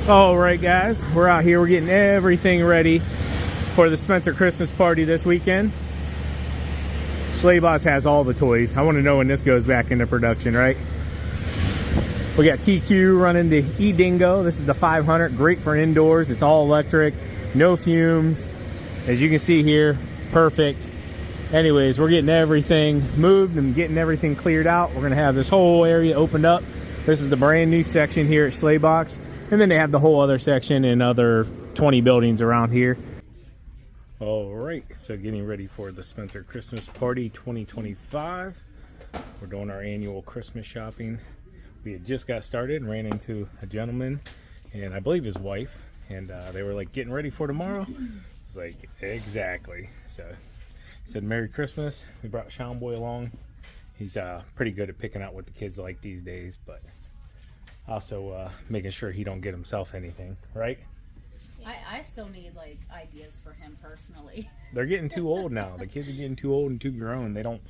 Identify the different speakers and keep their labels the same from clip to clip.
Speaker 1: All right, guys, we're out here. We're getting everything ready for the Spencer Christmas party this weekend. Sleigh Boss has all the toys. I want to know when this goes back into production, right? We got TQ running the E-Dingo. This is the 500, great for indoors. It's all electric, no fumes. As you can see here, perfect. Anyways, we're getting everything moved and getting everything cleared out. We're gonna have this whole area opened up. This is the brand new section here at Sleigh Box. And then they have the whole other section in other 20 buildings around here. All right, so getting ready for the Spencer Christmas Party 2025. We're doing our annual Christmas shopping. We had just got started and ran into a gentleman and I believe his wife, and they were like getting ready for tomorrow. I was like, exactly. So he said, Merry Christmas. We brought Sean Boy along. He's pretty good at picking out what the kids like these days, but also making sure he don't get himself anything, right?
Speaker 2: I still need like ideas for him personally.
Speaker 1: They're getting too old now. The kids are getting too old and too grown. They don't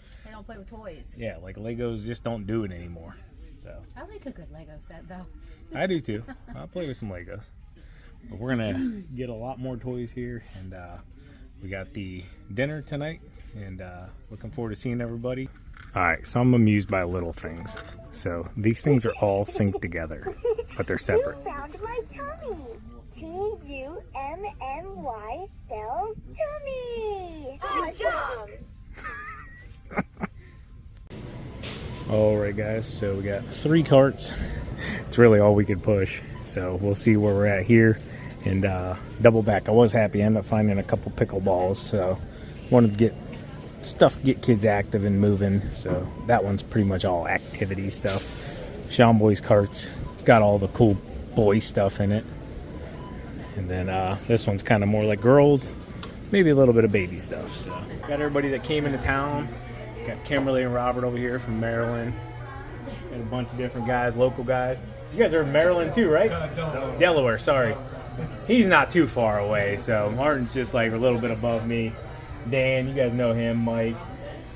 Speaker 2: play with toys.
Speaker 1: Yeah, like Legos just don't do it anymore. So
Speaker 2: I like a good Lego set though.
Speaker 1: I do too. I'll play with some Legos. But we're gonna get a lot more toys here, and we got the dinner tonight, and looking forward to seeing everybody. Alright, so I'm amused by little things. So these things are all synced together, but they're separate.
Speaker 3: You found my tummy. T-U-M-M-Y spells tummy. Awesome.
Speaker 1: Alright guys, so we got 3 carts. It's really all we could push. So we'll see where we're at here and double back. I was happy I ended up finding a couple pickleballs, so wanted to get kids active and moving. So that one's pretty much all activity stuff. Sean Boy's carts got all the cool boy stuff in it, and then this one's kind of more like girls, maybe a little bit of baby stuff. So got everybody that came into town. Got Kimberly and Robert over here from Maryland, and a bunch of different guys, local guys. You guys are in Maryland too, right? Delaware, sorry. He's not too far away, so Martin's just like a little bit above me. Dan, you guys know him. Mike,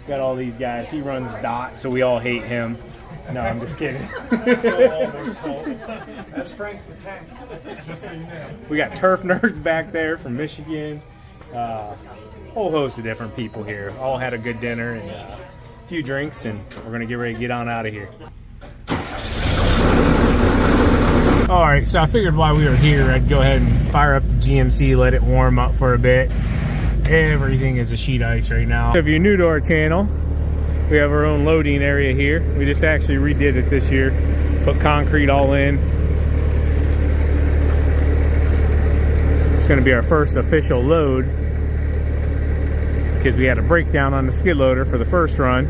Speaker 1: got all these guys. He runs DOT, so we all hate him. No, I'm just kidding.
Speaker 4: That's Frank the Tank. Just so you know.
Speaker 1: We got turf nerds back there from Michigan. Whole host of different people here. All had a good dinner and a few drinks, and we're gonna get ready to get on out of here. All right, so I figured while we were here, I'd go ahead and fire up the GMC, let it warm up for a bit. Everything is a sheet ice right now. If you're new to our channel, we have our own loading area here. We just actually redid it this year, put concrete all in. It's gonna be our first official load because we had a breakdown on the skid loader for the first run.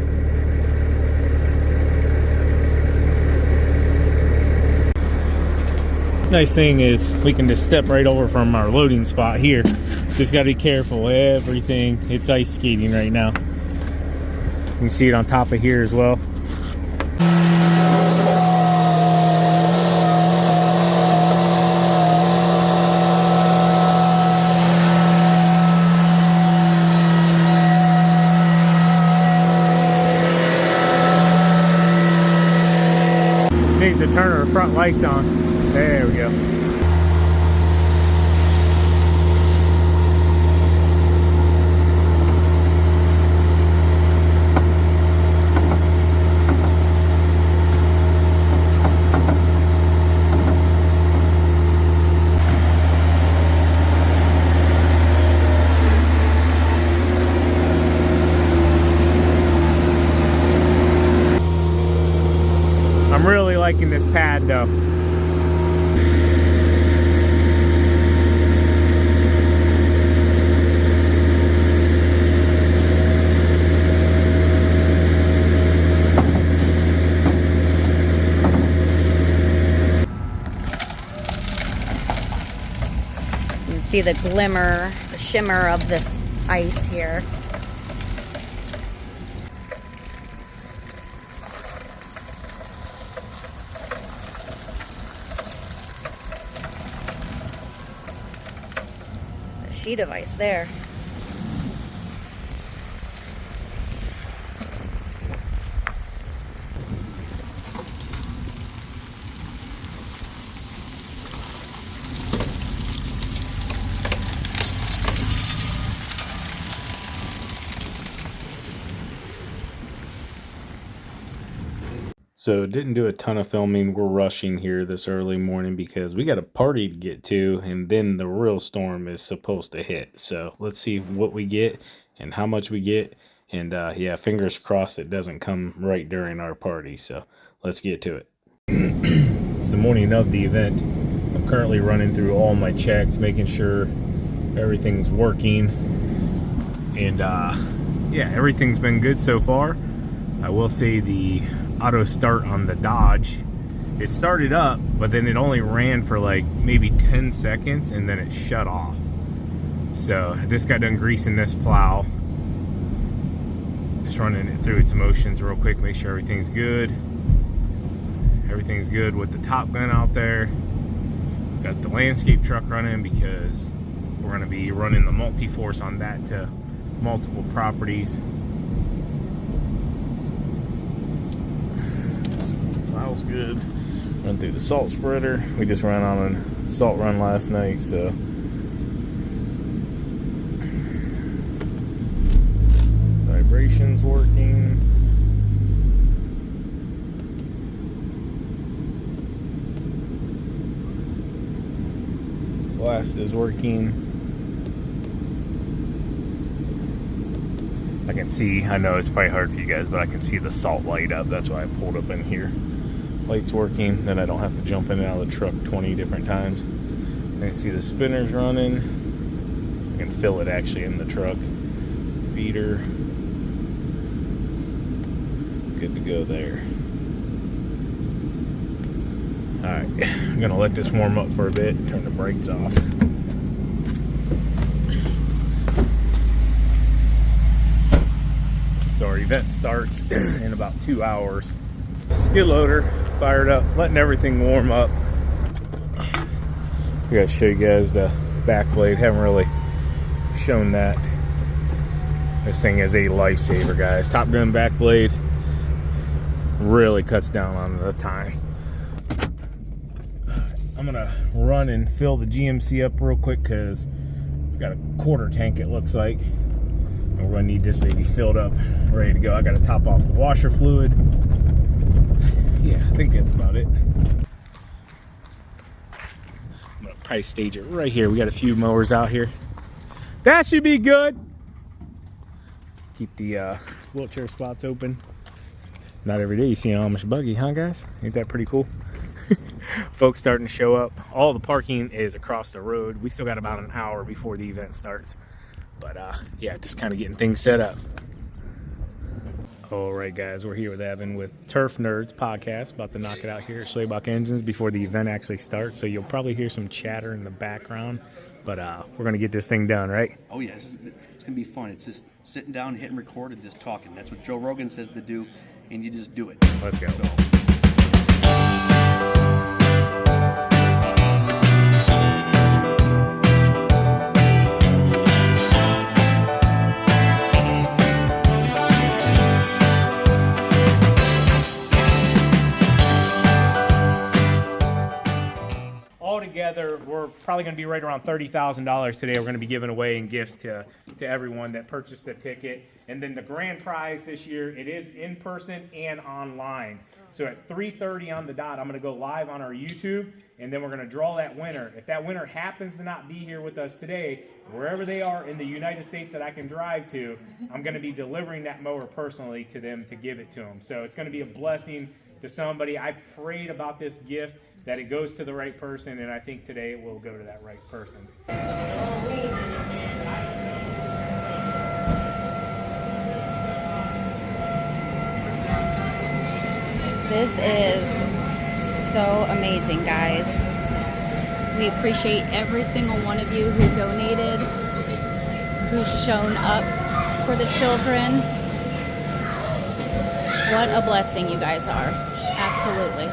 Speaker 1: Nice thing is we can just step right over from our loading spot here. Just got to be careful. Everything, it's ice skating right now. You can see it on top of here as well. Needs to turn our front lights on. There we go. I'm really liking this pad though.
Speaker 2: See the glimmer, the shimmer of this ice here. It's a sheet of ice there.
Speaker 1: So didn't do a ton of filming. We're rushing here this early morning because we got a party to get to, and then the real storm is supposed to hit. So let's see what we get and how much we get. And yeah, fingers crossed it doesn't come right during our party. So let's get to it. It's the morning of the event. I'm currently running through all my checks, making sure everything's working. And yeah, everything's been good so far. I will say the auto start on the Dodge, it started up, but then it only ran for like maybe 10 seconds and then it shut off. So I just got done greasing this plow, just running it through its motions real quick, make sure everything's good. Everything's good with the Top Gun out there. Got the landscape truck running because we're going to be running the multi-force on that to multiple properties. Plow's good. Run through the salt spreader. We just ran on a salt run last night, so vibration's working. Blast is working. I can see, I know it's probably hard for you guys, but I can see the salt light up. That's why I pulled up in here. Light's working, then I don't have to jump in and out of the truck 20 different times. I can see the spinners running. I can feel it actually in the truck. Feeder. Good to go there. Alright, I'm gonna let this warm up for a bit, turn the brakes off. So our event starts in about 2 hours. Skid loader fired up, letting everything warm up. I gotta show you guys the back blade. Haven't really shown that. This thing is a lifesaver, guys. Top Gun back blade really cuts down on the time. I'm gonna run and fill the GMC up real quick because it's got a quarter tank, it looks like. And we're gonna need this baby filled up, ready to go. I gotta top off the washer fluid. Yeah, I think that's about it. I'm gonna probably stage it right here. We got a few mowers out here. That should be good. Keep the wheelchair spots open. Not every day you see an Amish buggy, huh guys? Ain't that pretty cool? Folks starting to show up. All the parking is across the road. We still got about an hour before the event starts. But yeah, just kind of getting things set up. All right, guys, we're here with Evan with Turf Nerds podcast, about to knock it out here at Schlebach Engines before the event actually starts. So you'll probably hear some chatter in the background, but we're going to get this thing done, right?
Speaker 5: Oh, yeah, it's going to be fun. It's just sitting down, hitting record, and just talking. That's what Joe Rogan says to do, and you just do it.
Speaker 1: Let's go. Together, we're probably going to be right around $30,000 today. We're going to be giving away in gifts to everyone that purchased the ticket. And then the grand prize this year, it is in person and online. So at 3:30 on the dot, I'm going to go live on our YouTube, and then we're going to draw that winner. If that winner happens to not be here with us today, wherever they are in the United States that I can drive to, I'm going to be delivering that mower personally to them to give it to them. So it's going to be a blessing to somebody. I've prayed about this gift, that it goes to the right person, and I think today it will go to that right person.
Speaker 2: This is so amazing, guys. We appreciate every single one of you who donated, who's shown up for the children. What a blessing you guys are. Absolutely.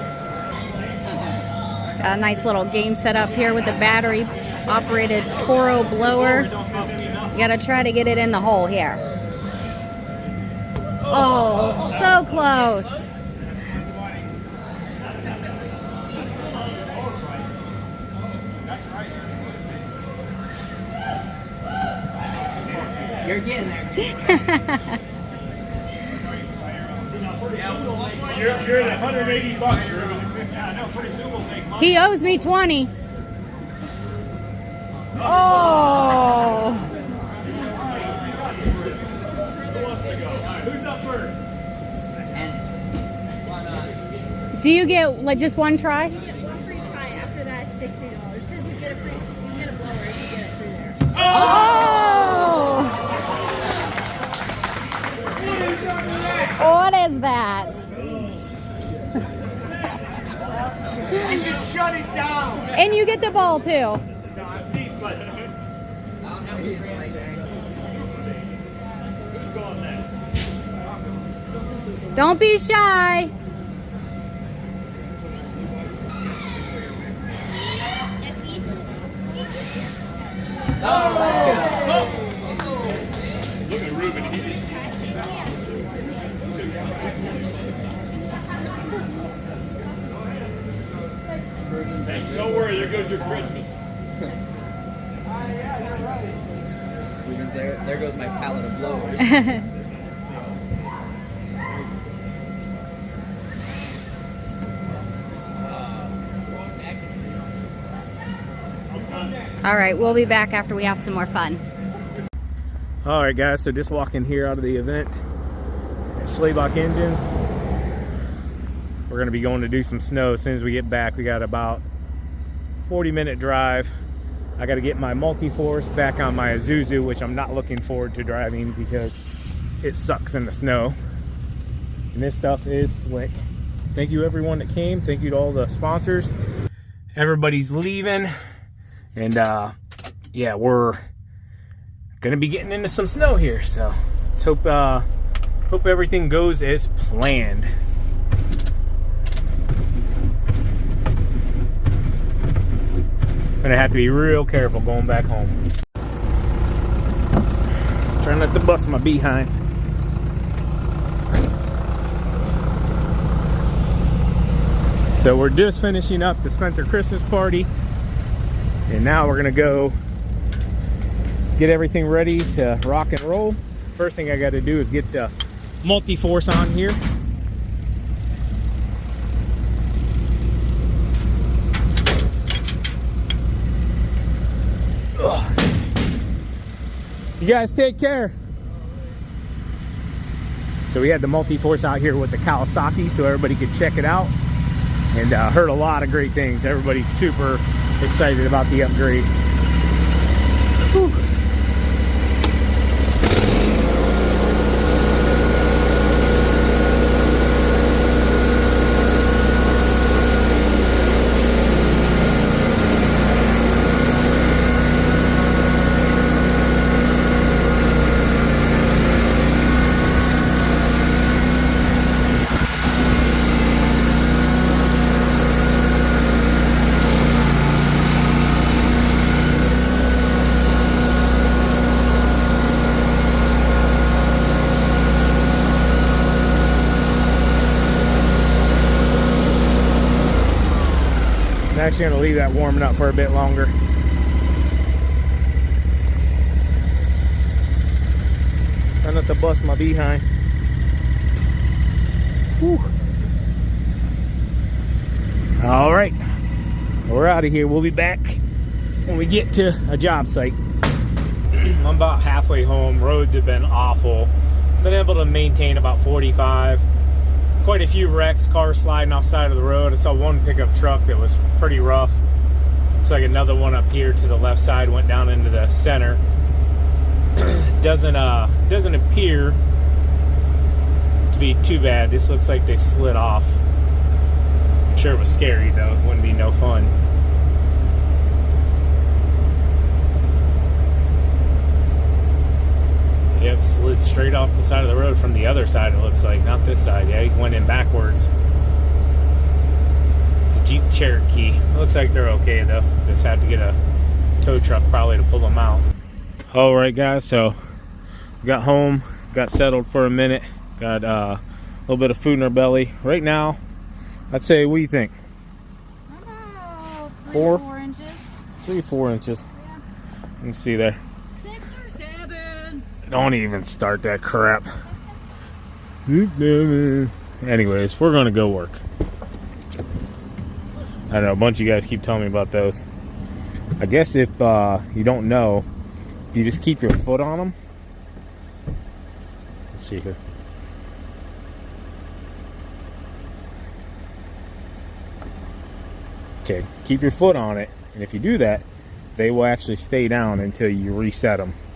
Speaker 2: A nice little game set up here with the battery operated Toro blower. You gotta try to get it in the hole here. Oh, so close.
Speaker 6: You're getting there.
Speaker 1: You're at $180. Yeah, I know. Pretty soon we'll make money.
Speaker 2: He owes me 20. Oh.
Speaker 1: Who wants to go? All right, who's up first?
Speaker 2: Do you get like just one try?
Speaker 6: You get one free try. After that, $60 because you get a blower if you get it through there.
Speaker 2: Oh! What is that?
Speaker 1: You should shut it down.
Speaker 2: And you get the ball too.
Speaker 1: Who's going next?
Speaker 2: Don't be shy.
Speaker 1: Look at Ruben. Hey, don't worry, there goes your Christmas.
Speaker 7: Ruben's there goes my pallet of blowers.
Speaker 2: All right, we'll be back after we have some more fun.
Speaker 1: All right, guys, so just walking here out of the event at Schlebach Engines. We're going to be going to do some snow as soon as we get back. We got about 40-minute drive. I got to get my multi-force back on my Isuzu, which I'm not looking forward to driving because it sucks in the snow. And this stuff is slick. Thank you everyone that came. Thank you to all the sponsors. Everybody's leaving. And yeah, we're gonna be getting into some snow here, so let's hope everything goes as planned. Gonna have to be real careful going back home. Try not to bust my behind. So we're just finishing up the Spencer Christmas party. And now we're gonna go get everything ready to rock and roll. First thing I gotta do is get the multi-force on here. Ugh. You guys take care. So we had the multi-force out here with the Kawasaki so everybody could check it out. And heard a lot of great things. Everybody's super excited about the upgrade. Whew. I'm actually going to leave that warming up for a bit longer. Try not to bust my behind. Whew. All right, we're out of here. We'll be back when we get to a job site. I'm about halfway home. Roads have been awful. Been able to maintain about 45. Quite a few wrecks, cars sliding off the side of the road. I saw one pickup truck that was pretty rough. Looks like another one up here to the left side went down into the center. Doesn't appear to be too bad. This looks like they slid off. I'm sure it was scary though. It wouldn't be no fun. Yep, slid straight off the side of the road from the other side, it looks like. Not this side. Yeah, he went in backwards. It's a Jeep Cherokee. It looks like they're okay, though. Just have to get a tow truck probably to pull them out. Alright, guys, so got home, got settled for a minute. Got a little bit of food in our belly. Right now, I'd say, what do you think?
Speaker 2: About
Speaker 1: 4
Speaker 2: inches.
Speaker 1: 3-4 inches.
Speaker 2: Yeah.
Speaker 1: You can see there.
Speaker 2: 6 or 7.
Speaker 1: Don't even start that crap. anyways, we're gonna go work. I don't know, a bunch of you guys keep telling me about those. I guess if you don't know, if you just keep your foot on them. Let's see here. Okay, keep your foot on it, and if you do that, they will actually stay down until you reset them.